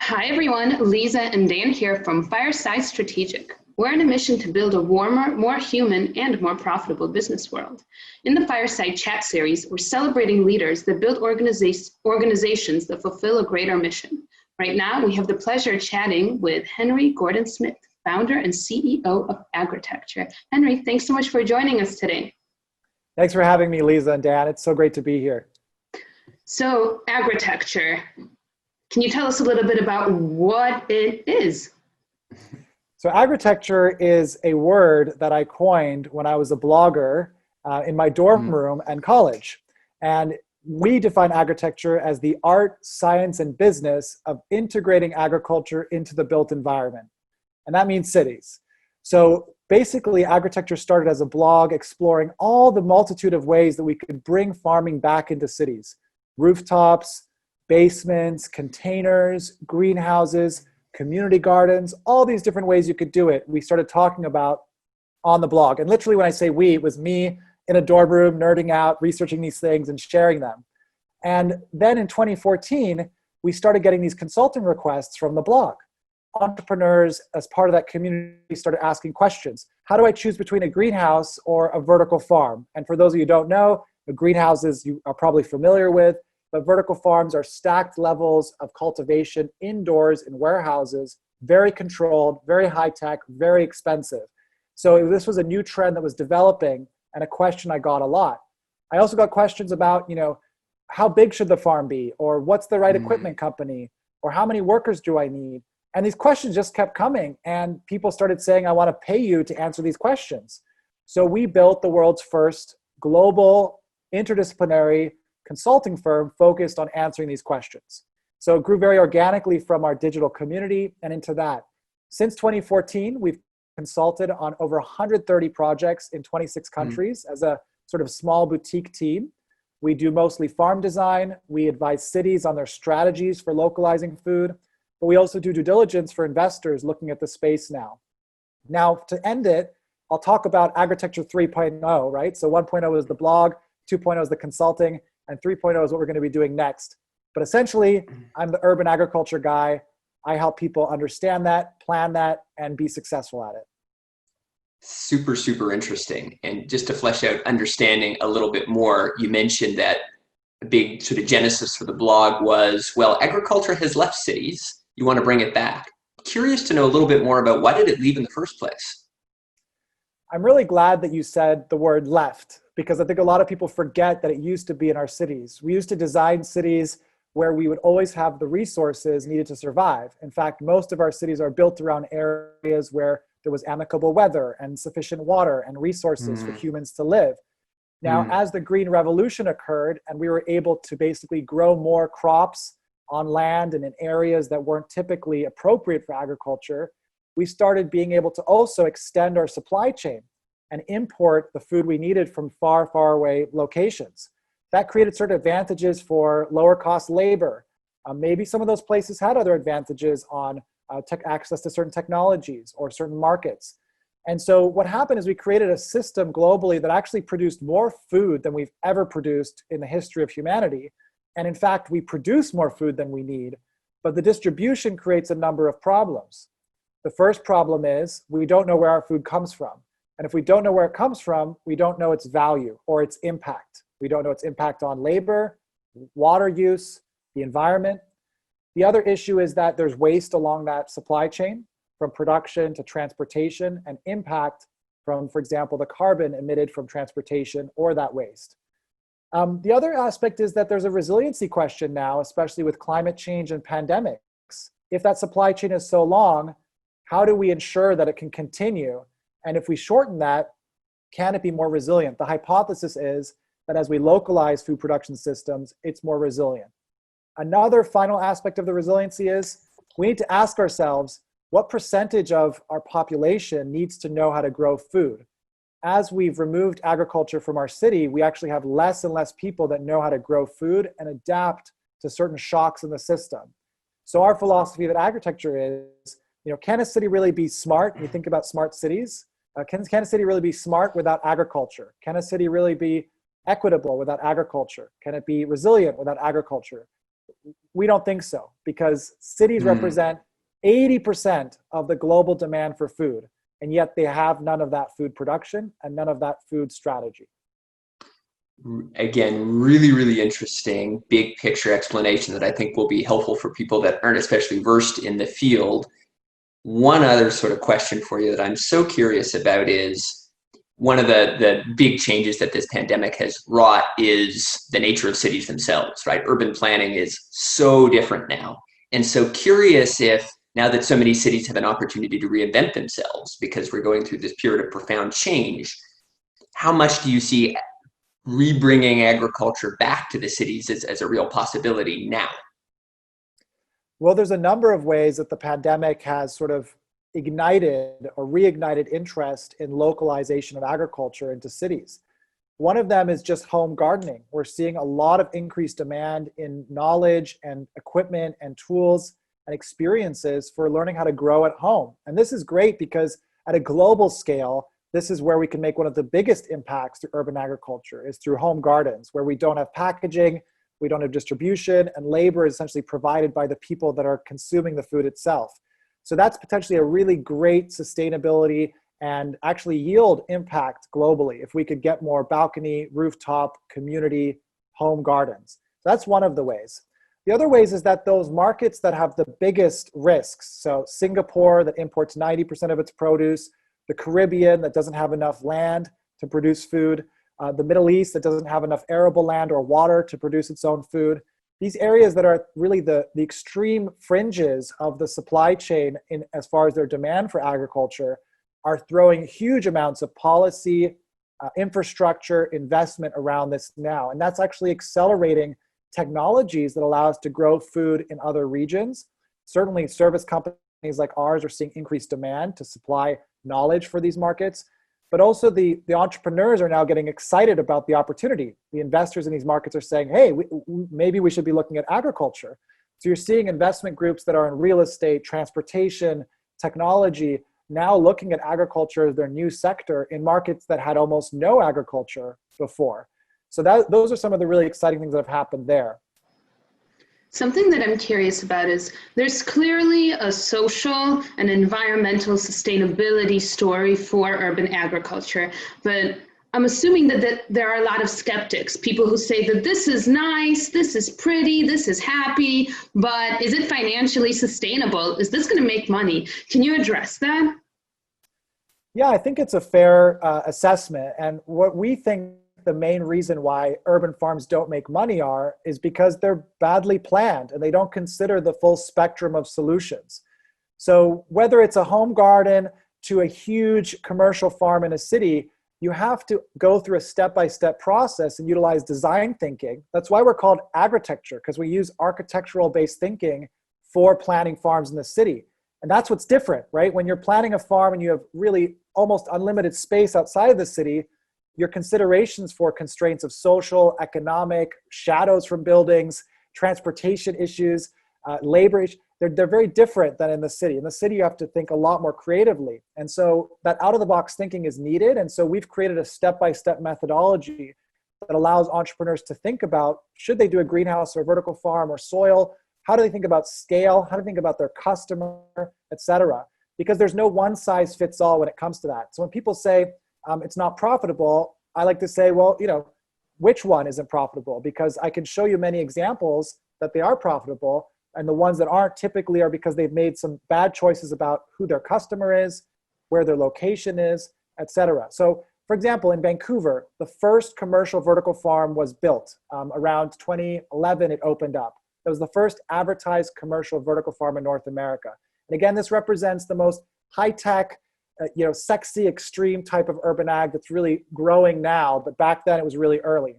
Hi everyone, Lisa and Dan here from Fireside Strategic. We're on a mission to build a warmer, more human, and more profitable business world. In the Fireside Chat series, we're celebrating leaders that build organizations that fulfill a greater mission. Right now, we have the pleasure of chatting with Henry Gordon-Smith, founder and CEO of Agritecture. Henry, thanks so much for joining us today. Thanks for having me, Lisa and Dan. It's so great to be here. So, Agritecture. Can you tell us a little bit about what it is? So agritecture is a word that I coined when I was a blogger in my dorm room and college. And we define agritecture as the art, science, and business of integrating agriculture into the built environment. And that means cities. So basically, agritecture started as a blog exploring all the multitude of ways that we could bring farming back into cities. Rooftops, basements, containers, greenhouses, community gardens, all these different ways you could do it, we started talking about on the blog. And literally when I say we, it was me in a dorm room, nerding out, researching these things and sharing them. And then in 2014, we started getting these consulting requests from the blog. Entrepreneurs, as part of that community, started asking questions. How do I choose between a greenhouse or a vertical farm? And for those of you who don't know, the greenhouses you are probably familiar with, but vertical farms are stacked levels of cultivation indoors in warehouses, very controlled, very high tech, very expensive. So this was a new trend that was developing and a question I got a lot. I also got questions about, how big should the farm be? Or what's the right equipment company? Or how many workers do I need? And these questions just kept coming, and people started saying, I want to pay you to answer these questions. So we built the world's first global interdisciplinary consulting firm focused on answering these questions. So it grew very organically from our digital community and into that. Since 2014, we've consulted on over 130 projects in 26 countries as a sort of small boutique team. We do mostly farm design. We advise cities on their strategies for localizing food, but we also do due diligence for investors looking at the space now. Now, to end it, I'll talk about Agritecture 3.0, right? So 1.0 is the blog, 2.0 is the consulting, and 3.0 is what we're going to be doing next. But essentially, I'm the urban agriculture guy. I help people understand that, plan that, and be successful at it. Super, super interesting. And just to flesh out understanding a little bit more, you mentioned that a big sort of genesis for the blog was, well, agriculture has left cities. You want to bring it back. Curious to know a little bit more about why did it leave in the first place? I'm really glad that you said the word left, because I think a lot of people forget that it used to be in our cities. We used to design cities where we would always have the resources needed to survive. In fact, most of our cities are built around areas where there was amicable weather and sufficient water and resources for humans to live. Now, as the Green Revolution occurred and we were able to basically grow more crops on land and in areas that weren't typically appropriate for agriculture, we started being able to also extend our supply chain and import the food we needed from far, far away locations. That created certain advantages for lower cost labor. Maybe some of those places had other advantages on access to certain technologies or certain markets. And so what happened is we created a system globally that actually produced more food than we've ever produced in the history of humanity. And in fact, we produce more food than we need, but the distribution creates a number of problems. The first problem is we don't know where our food comes from. And if we don't know where it comes from, we don't know its value or its impact. We don't know its impact on labor, water use, the environment. The other issue is that there's waste along that supply chain, from production to transportation, and impact from, for example, the carbon emitted from transportation or that waste. The other aspect is that there's a resiliency question now, especially with climate change and pandemics. If that supply chain is so long, how do we ensure that it can continue? And if we shorten that, can it be more resilient? The hypothesis is that as we localize food production systems, it's more resilient. Another final aspect of the resiliency is we need to ask ourselves, what percentage of our population needs to know how to grow food? As we've removed agriculture from our city, we actually have less and less people that know how to grow food and adapt to certain shocks in the system. So our philosophy at Agritecture is, can a city really be smart? When you think about smart cities, can a city really be smart without agriculture? Can a city really be equitable without agriculture? Can it be resilient without agriculture? we don't think so, because cities represent 80% of the global demand for food, and yet they have none of that food production and none of that food strategy. Again, really, really interesting big picture explanation that I think will be helpful for people that aren't especially versed in the field. One other sort of question for you that I'm so curious about is, one of the big changes that this pandemic has wrought is the nature of cities themselves, right? Urban planning is so different now. And so curious if, now that so many cities have an opportunity to reinvent themselves because we're going through this period of profound change, how much do you see rebringing agriculture back to the cities as a real possibility now? Well, there's a number of ways that the pandemic has sort of ignited or reignited interest in localization of agriculture into cities. One of them is just home gardening. We're seeing a lot of increased demand in knowledge and equipment and tools and experiences for learning how to grow at home. And this is great because at a global scale, this is where we can make one of the biggest impacts to urban agriculture, is through home gardens, where we don't have packaging, we don't have distribution, and labor is essentially provided by the people that are consuming the food itself. So that's potentially a really great sustainability and actually yield impact globally if we could get more balcony, rooftop, community, home gardens. So that's one of the ways. The other ways is that those markets that have the biggest risks, so Singapore that imports 90% of its produce, the Caribbean that doesn't have enough land to produce food, the Middle East that doesn't have enough arable land or water to produce its own food. These areas that are really the extreme fringes of the supply chain in as far as their demand for agriculture are throwing huge amounts of policy, infrastructure, investment around this now. And that's actually accelerating technologies that allow us to grow food in other regions. Certainly service companies like ours are seeing increased demand to supply knowledge for these markets. But also the entrepreneurs are now getting excited about the opportunity. The investors in these markets are saying, hey, maybe we should be looking at agriculture. So you're seeing investment groups that are in real estate, transportation, technology, now looking at agriculture as their new sector in markets that had almost no agriculture before. So those are some of the really exciting things that have happened there. Something that I'm curious about is there's clearly a social and environmental sustainability story for urban agriculture, but I'm assuming that there are a lot of skeptics, people who say that this is nice, this is pretty, this is happy, but is it financially sustainable? Is this going to make money? Can you address that? Yeah, I think it's a fair assessment. And what we think the main reason why urban farms don't make money is because they're badly planned and they don't consider the full spectrum of solutions. So whether it's a home garden to a huge commercial farm in a city, you have to go through a step-by-step process and utilize design thinking. That's why we're called Agritecture, because we use architectural-based thinking for planning farms in the city. And that's what's different, right? When you're planning a farm and you have really almost unlimited space outside of the city, your considerations for constraints of social, economic, shadows from buildings, transportation issues, labor issues, they're very different than in the city. In the city, you have to think a lot more creatively. And so that out-of-the-box thinking is needed. And so we've created a step-by-step methodology that allows entrepreneurs to think about, should they do a greenhouse or a vertical farm or soil? How do they think about scale? How do they think about their customer, et cetera? Because there's no one-size-fits-all when it comes to that. So when people say, it's not profitable, I like to say, well, which one isn't profitable? Because I can show you many examples that they are profitable, and the ones that aren't typically are because they've made some bad choices about who their customer is, where their location is, et cetera. So for example, in Vancouver, the first commercial vertical farm was built. Around 2011, it opened up. It was the first advertised commercial vertical farm in North America. And again, this represents the most high-tech, sexy, extreme type of urban ag that's really growing now, but back then it was really early.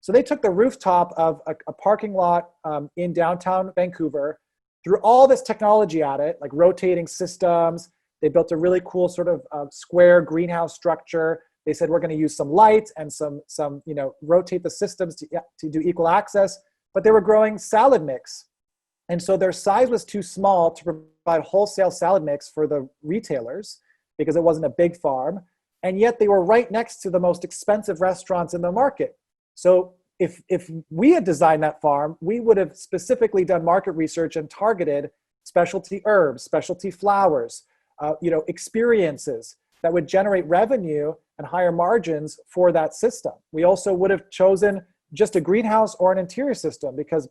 So they took the rooftop of a parking lot in downtown Vancouver, threw all this technology at it, like rotating systems. They built a really cool sort of square greenhouse structure. They said, we're going to use some light and some rotate the systems to do equal access, but they were growing salad mix. And so their size was too small to provide wholesale salad mix for the retailers, because it wasn't a big farm, and yet they were right next to the most expensive restaurants in the market. So if we had designed that farm, we would have specifically done market research and targeted specialty herbs, specialty flowers, experiences that would generate revenue and higher margins for that system. We also would have chosen just a greenhouse or an interior system because,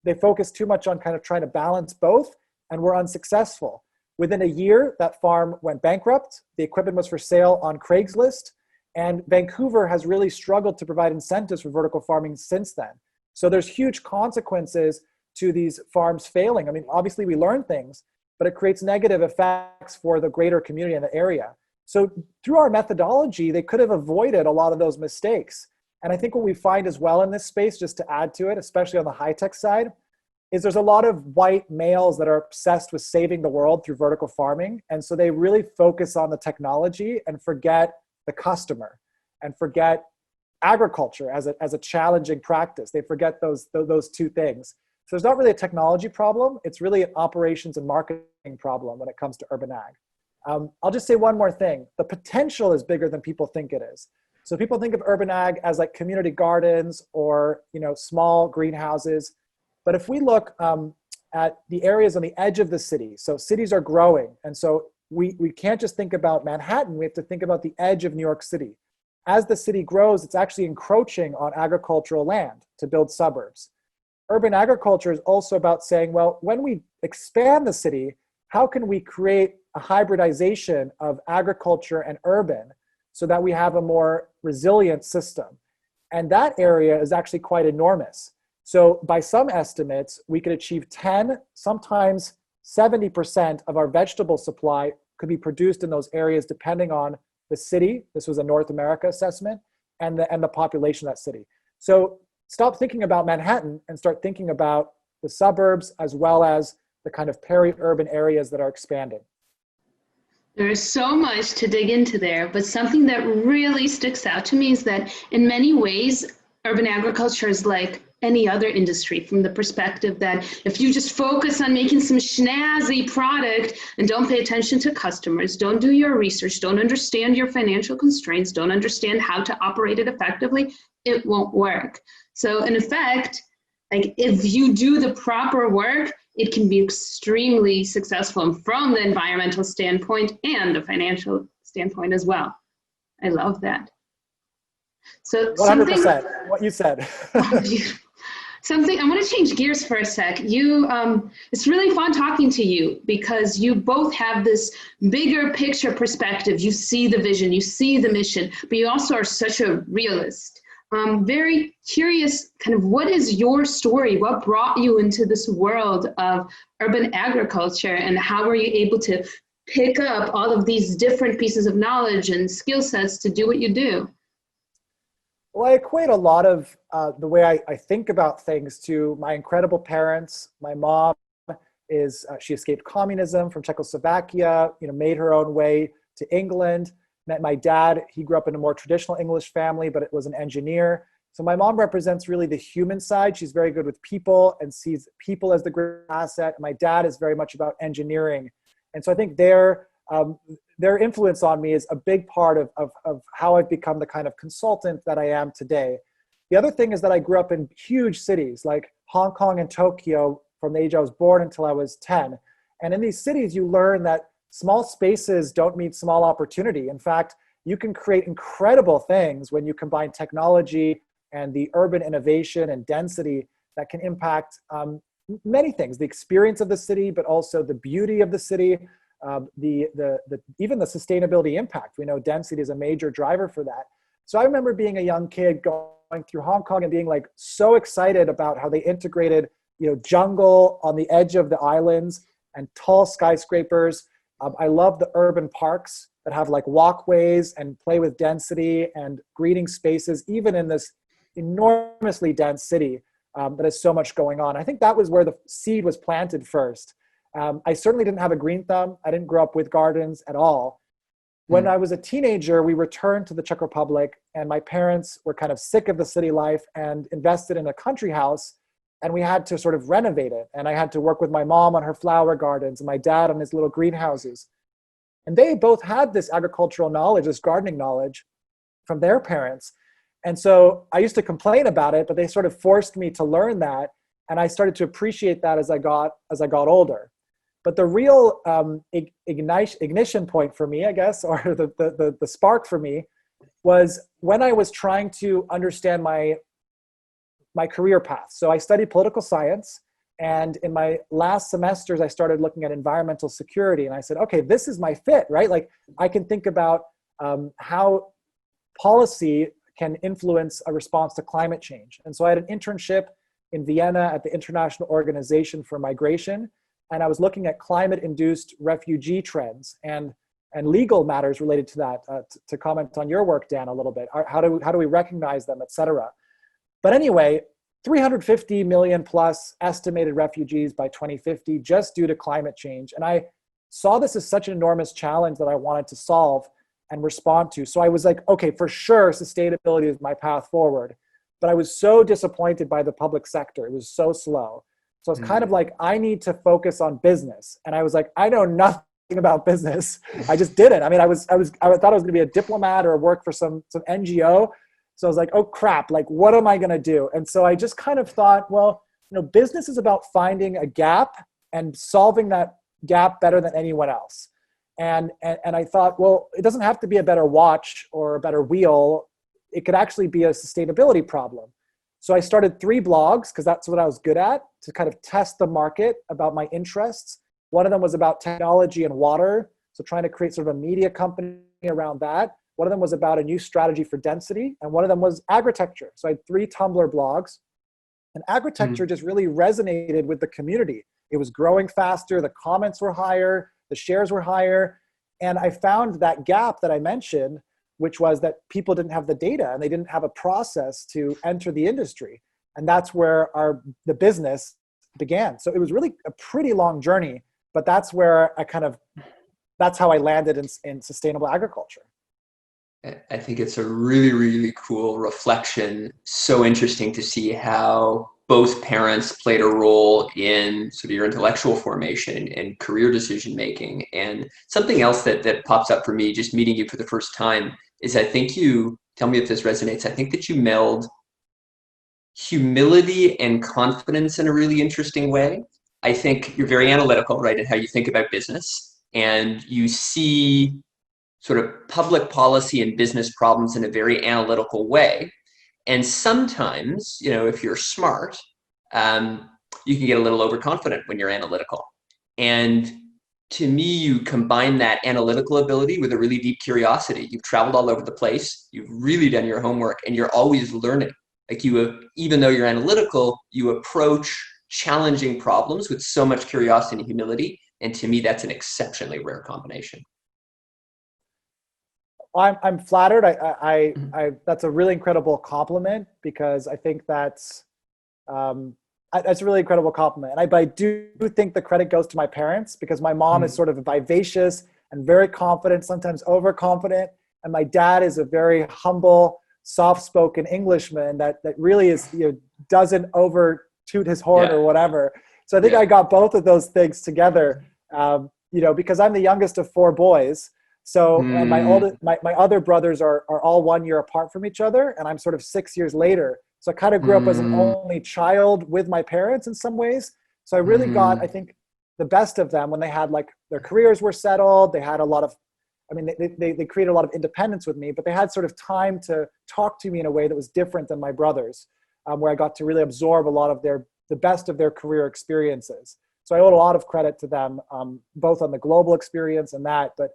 they focused too much on kind of trying to balance both and were unsuccessful. Within a year, that farm went bankrupt. The equipment was for sale on Craigslist. And Vancouver has really struggled to provide incentives for vertical farming since then. So there's huge consequences to these farms failing. I mean, obviously we learn things, but it creates negative effects for the greater community in the area. So through our methodology, they could have avoided a lot of those mistakes. And I think what we find as well in this space, just to add to it, especially on the high-tech side, is there's a lot of white males that are obsessed with saving the world through vertical farming. And so they really focus on the technology and forget the customer and forget agriculture as a challenging practice. They forget those two things. So there's not really a technology problem. It's really an operations and marketing problem when it comes to urban ag. I'll just say one more thing. The potential is bigger than people think it is. So people think of urban ag as like community gardens or small greenhouses. But if we look at the areas on the edge of the city, so cities are growing. And so we can't just think about Manhattan. We have to think about the edge of New York City. As the city grows, it's actually encroaching on agricultural land to build suburbs. Urban agriculture is also about saying, well, when we expand the city, how can we create a hybridization of agriculture and urban so that we have a more resilient system? And that area is actually quite enormous. So by some estimates, we could achieve 10, sometimes 70% of our vegetable supply could be produced in those areas depending on the city. This was a North America assessment, and the population of that city. So stop thinking about Manhattan and start thinking about the suburbs as well as the kind of peri-urban areas that are expanding. There is so much to dig into there, but something that really sticks out to me is that in many ways, urban agriculture is like any other industry, from the perspective that if you just focus on making some snazzy product and don't pay attention to customers, don't do your research, don't understand your financial constraints, don't understand how to operate it effectively, it won't work. So in effect, like if you do the proper work, it can be extremely successful from the environmental standpoint and the financial standpoint as well. I love that. So 100%, what you said. Something, I want to change gears for a sec. It's really fun talking to you because you both have this bigger picture perspective. You see the vision, you see the mission, but you also are such a realist. I'm very curious, kind of what is your story? What brought you into this world of urban agriculture, and how were you able to pick up all of these different pieces of knowledge and skill sets to do what you do? Well, I equate a lot of the way I think about things to my incredible parents. My mom she escaped communism from Czechoslovakia, made her own way to England, met my dad. He grew up in a more traditional English family, but it was an engineer. So my mom represents really the human side. She's very good with people and sees people as the great asset. My dad is very much about engineering. And so I think their influence on me is a big part of how I've become the kind of consultant that I am today. The other thing is that I grew up in huge cities like Hong Kong and Tokyo from the age I was born until I was 10. And in these cities, you learn that small spaces don't mean small opportunity. In fact, you can create incredible things when you combine technology and the urban innovation and density that can impact many things, the experience of the city, but also the beauty of the city, even the sustainability impact. We know density is a major driver for that. So I remember being a young kid going through Hong Kong and being like so excited about how they integrated, jungle on the edge of the islands and tall skyscrapers. I love the urban parks that have like walkways and play with density and greening spaces, even in this enormously dense city that has so much going on. I think that was where the seed was planted first. I certainly didn't have a green thumb. I didn't grow up with gardens at all. When I was a teenager, we returned to the Czech Republic, and my parents were kind of sick of the city life and invested in a country house, and we had to sort of renovate it. And I had to work with my mom on her flower gardens and my dad on his little greenhouses. And they both had this agricultural knowledge, this gardening knowledge from their parents. And so I used to complain about it, but they sort of forced me to learn that. And I started to appreciate that as I got older. But the real ignition point for me, I guess, or the spark for me was when I was trying to understand my career path. So I studied political science. And in my last semesters, I started looking at environmental security. And I said, okay, this is my fit, right? Like I can think about how policy can influence a response to climate change. And so I had an internship in Vienna at the International Organization for Migration. And I was looking at climate-induced refugee trends and legal matters related to that, to comment on your work, Dan, a little bit. How do we recognize them, et cetera. But anyway, 350 million plus estimated refugees by 2050 just due to climate change. And I saw this as such an enormous challenge that I wanted to solve and respond to. So I was like, okay, for sure, sustainability is my path forward. But I was so disappointed by the public sector. It was so slow. So it's kind of like, I need to focus on business. And I was like, I know nothing about business. I just didn't. I mean, I thought I was going to be a diplomat or work for some NGO. So I was like, oh crap, like what am I going to do? And so I just kind of thought, well, business is about finding a gap and solving that gap better than anyone else. And I thought, well, it doesn't have to be a better watch or a better wheel. It could actually be a sustainability problem. So I started 3 blogs because that's what I was good at, to kind of test the market about my interests. One of them was about technology and water. So trying to create sort of a media company around that. One of them was about a new strategy for density. And one of them was agritecture. So I had 3 Tumblr blogs. And agritecture just really resonated with the community. It was growing faster. The comments were higher. The shares were higher. And I found that gap that I mentioned, which was that people didn't have the data and they didn't have a process to enter the industry. And that's where the business began. So it was really a pretty long journey, but that's where that's how I landed in sustainable agriculture. I think it's a really, really cool reflection. So interesting to see how both parents played a role in sort of your intellectual formation and career decision making. And something else that pops up for me, just meeting you for the first time, is I think you, tell me if this resonates, I think that you meld humility and confidence in a really interesting way. I think you're very analytical, right, in how you think about business, and you see sort of public policy and business problems in a very analytical way. And sometimes, if you're smart, you can get a little overconfident when you're analytical. And to me, you combine that analytical ability with a really deep curiosity. You've traveled all over the place, you've really done your homework, and you're always learning. Like even though you're analytical, you approach challenging problems with so much curiosity and humility. And to me, that's an exceptionally rare combination. I'm flattered. I that's a really incredible compliment, because I think that's a really incredible compliment. But I do think the credit goes to my parents, because my mom is sort of vivacious and very confident, sometimes overconfident, and my dad is a very humble, soft-spoken Englishman that really is doesn't over toot his horn or whatever. So I think I got both of those things together. Because I'm the youngest of 4 boys. So and my other brothers are all 1 year apart from each other, and I'm sort of 6 years later. So I kind of grew up as an only child with my parents in some ways. So I really got, I think, the best of them when they had their careers were settled. They had a lot of, they created a lot of independence with me, but they had sort of time to talk to me in a way that was different than my brothers, where I got to really absorb a lot of the best of their career experiences. So I owe a lot of credit to them, both on the global experience and that. But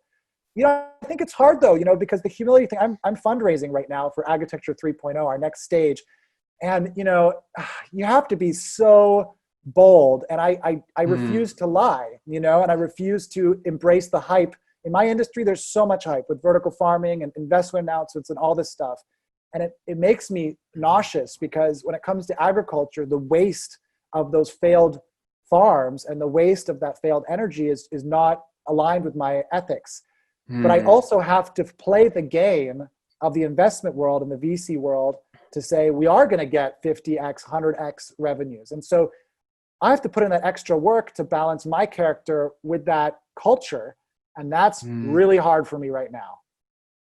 I think it's hard though, because the humility thing, I'm fundraising right now for Agritecture 3.0, our next stage. And, you have to be so bold. And I refuse to lie, and I refuse to embrace the hype. In my industry, there's so much hype with vertical farming and investment announcements and all this stuff. And it makes me nauseous, because when it comes to agriculture, the waste of those failed farms and the waste of that failed energy is not aligned with my ethics. But I also have to play the game of the investment world and the VC world to say we are going to get 50x, 100x revenues. And so I have to put in that extra work to balance my character with that culture. And that's really hard for me right now.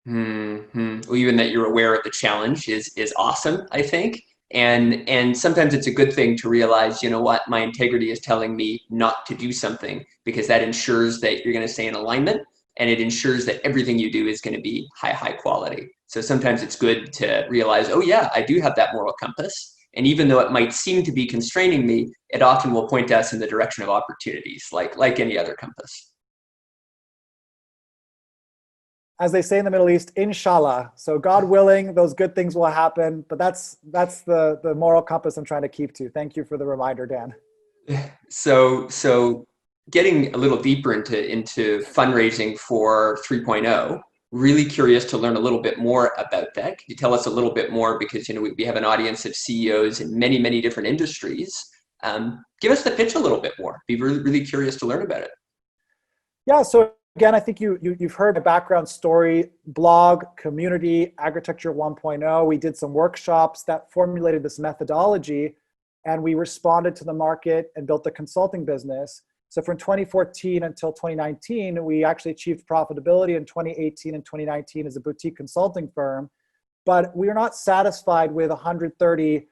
Well, even that you're aware of the challenge is awesome, I think. And sometimes it's a good thing to realize, you know what, my integrity is telling me not to do something, because that ensures that you're going to stay in alignment, and it ensures that everything you do is going to be high quality. So sometimes it's good to realize, oh yeah, I do have that moral compass. And even though it might seem to be constraining me, it often will point us in the direction of opportunities, like any other compass. As they say in the Middle East, inshallah. So God willing, those good things will happen. But that's the moral compass I'm trying to keep to. Thank you for the reminder, Dan. So getting a little deeper into fundraising for 3.0, really curious to learn a little bit more about that. Could you tell us a little bit more, because we have an audience of CEOs in many different industries. Give us the pitch a little bit more. Be really curious to learn about it. Yeah, so again, I think you've heard my background story, blog, community, Agritecture 1.0. We did some workshops that formulated this methodology, and we responded to the market and built a consulting business. So from 2014 until 2019, we actually achieved profitability in 2018 and 2019 as a boutique consulting firm. But we are not satisfied with 130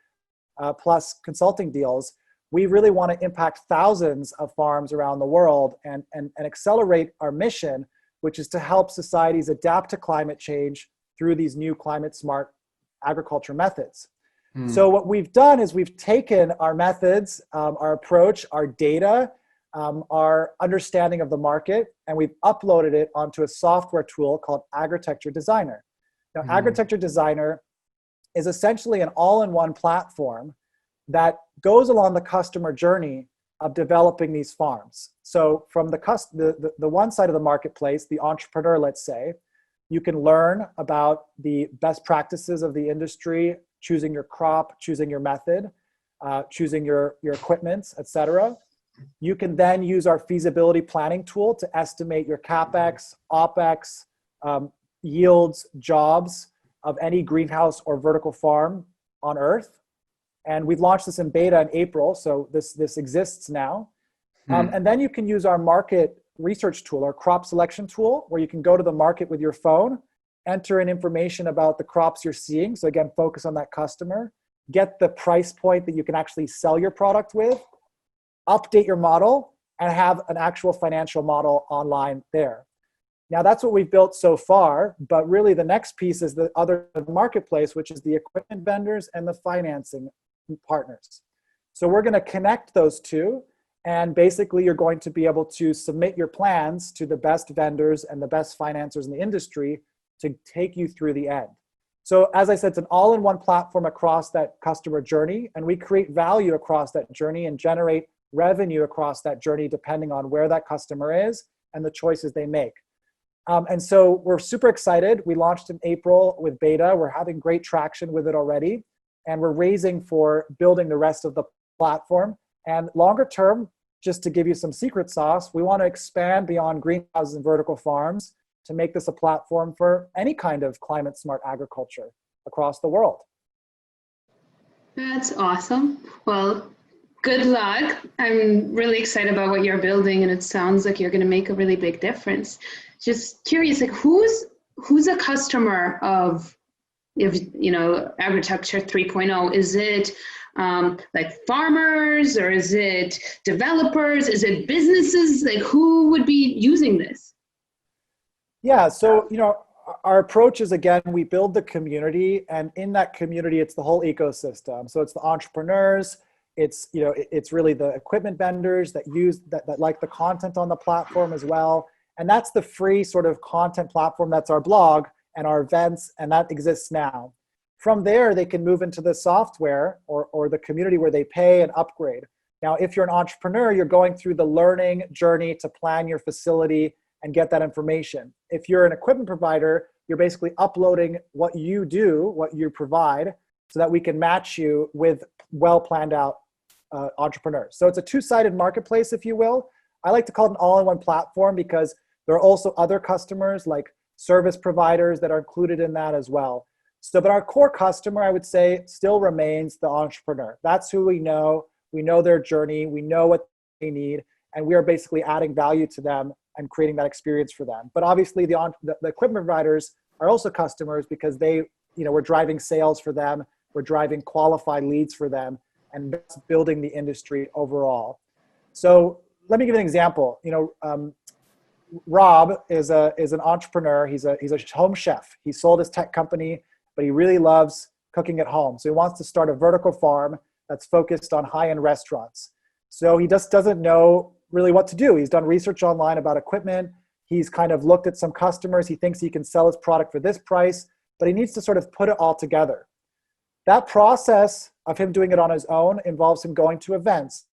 plus consulting deals. We really want to impact thousands of farms around the world and accelerate our mission, which is to help societies adapt to climate change through these new climate smart agriculture methods. So what we've done is we've taken our methods, our approach, our data, our understanding of the market, and we've uploaded it onto a software tool called Agritecture Designer. Now, Agritecture Designer is essentially an all-in-one platform that goes along the customer journey of developing these farms. So from the one side of the marketplace, the entrepreneur, let's say, you can learn about the best practices of the industry, choosing your crop, choosing your method, choosing your equipment, et cetera. You can then use our feasibility planning tool to estimate your CapEx, OpEx, yields, jobs of any greenhouse or vertical farm on Earth. And we've launched this in beta in April, so this exists now. And then you can use our market research tool, our crop selection tool, where you can go to the market with your phone, enter in information about the crops you're seeing. So again, focus on that customer, get the price point that you can actually sell your product with, update your model, and have an actual financial model online there. Now that's what we've built so far, but really the next piece is the other marketplace, which is the equipment vendors and the financing partners. So we're going to connect those two, and basically you're going to be able to submit your plans to the best vendors and the best financiers in the industry to take you through the end. So as I said, it's an all-in-one platform across that customer journey, and we create value across that journey and generate revenue across that journey depending on where that customer is and the choices they make. And so we're super excited. We launched in April with beta. We're having great traction with it already. And we're raising for building the rest of the platform. And longer term, just to give you some secret sauce, we want to expand beyond greenhouses and vertical farms to make this a platform for any kind of climate smart agriculture across the world. That's awesome. Well, good luck. I'm really excited about what you're building, and it sounds like you're going to make a really big difference. Just curious, like who's a customer of, Agritecture 3.0? Is it like farmers, or is it developers? Is it businesses? Like who would be using this? Yeah, so our approach is, again, we build the community, and in that community, it's the whole ecosystem. So it's the entrepreneurs, it's really the equipment vendors that like the content on the platform as well. And that's the free sort of content platform. That's our blog and our events, and that exists now. From there, they can move into the software or the community where they pay and upgrade. Now, if you're an entrepreneur, you're going through the learning journey to plan your facility and get that information. If you're an equipment provider, you're basically uploading what you do, what you provide, so that we can match you with well planned out entrepreneurs. So it's a two-sided marketplace, if you will. I like to call it an all-in-one platform because there are also other customers like service providers that are included in that as well. So, but our core customer, I would say, still remains the entrepreneur. That's who we know. We know their journey. We know what they need. And we are basically adding value to them and creating that experience for them. But obviously the equipment providers are also customers because they, we're driving sales for them, we're driving qualified leads for them, and that's building the industry overall. So let me give an example. Rob is an entrepreneur. He's a home chef. He sold his tech company, but he really loves cooking at home. So he wants to start a vertical farm that's focused on high-end restaurants. So he just doesn't know really what to do. He's done research online about equipment. He's kind of looked at some customers. He thinks he can sell his product for this price, but he needs to sort of put it all together. That process of him doing it on his own involves him going to events,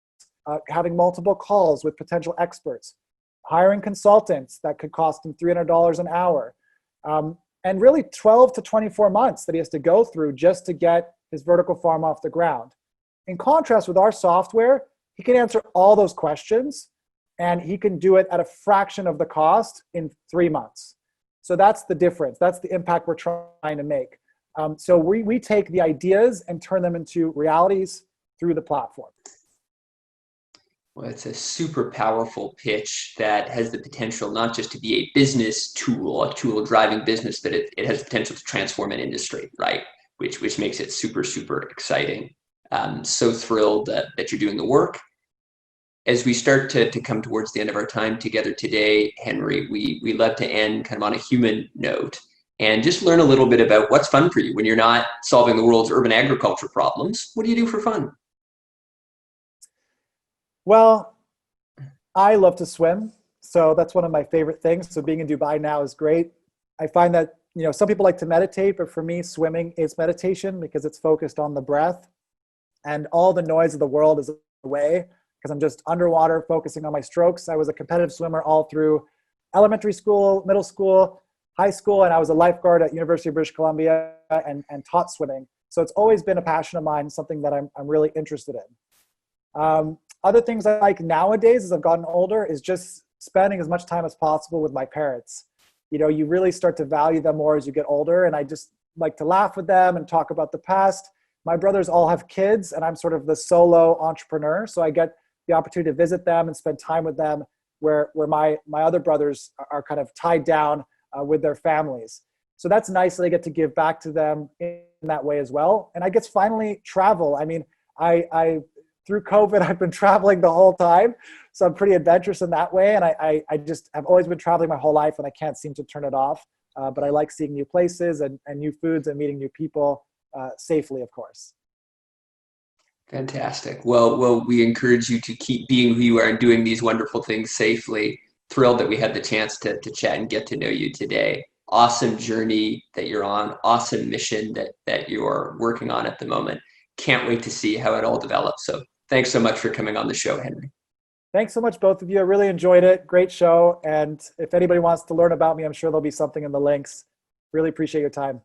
having multiple calls with potential experts, hiring consultants that could cost him $300 an hour, and really 12 to 24 months that he has to go through just to get his vertical farm off the ground. In contrast with our software, he can answer all those questions and he can do it at a fraction of the cost in 3 months. So that's the difference. That's the impact we're trying to make. So we take the ideas and turn them into realities through the platform. Well, it's a super powerful pitch that has the potential not just to be a business tool, a tool driving business, but it has the potential to transform an industry, right? Which makes it super, super exciting. So thrilled that you're doing the work. As we start to come towards the end of our time together today, Henry, we love to end kind of on a human note and just learn a little bit about what's fun for you when you're not solving the world's urban agriculture problems. What do you do for fun? Well, I love to swim, so that's one of my favorite things. So being in Dubai now is great. I find that, some people like to meditate, but for me, swimming is meditation because it's focused on the breath and all the noise of the world is away because I'm just underwater focusing on my strokes. I was a competitive swimmer all through elementary school, middle school, high school, and I was a lifeguard at University of British Columbia and taught swimming. So it's always been a passion of mine, something that I'm really interested in. Other things I like nowadays as I've gotten older is just spending as much time as possible with my parents. You really start to value them more as you get older, and I just like to laugh with them and talk about the past. My brothers all have kids, and I'm sort of the solo entrepreneur, so I get the opportunity to visit them and spend time with them where my other brothers are kind of tied down with their families. So that's nice that I get to give back to them in that way as well. And I guess finally travel. I mean, I through COVID, I've been traveling the whole time. So I'm pretty adventurous in that way. And I just have always been traveling my whole life and I can't seem to turn it off. But I like seeing new places and new foods and meeting new people safely, of course. Fantastic. Well, we encourage you to keep being who you are and doing these wonderful things safely. Thrilled that we had the chance to chat and get to know you today. Awesome journey that you're on. Awesome mission that you're working on at the moment. Can't wait to see how it all develops. So thanks so much for coming on the show, Henry. Thanks so much, both of you. I really enjoyed it. Great show. And if anybody wants to learn about me, I'm sure there'll be something in the links. Really appreciate your time.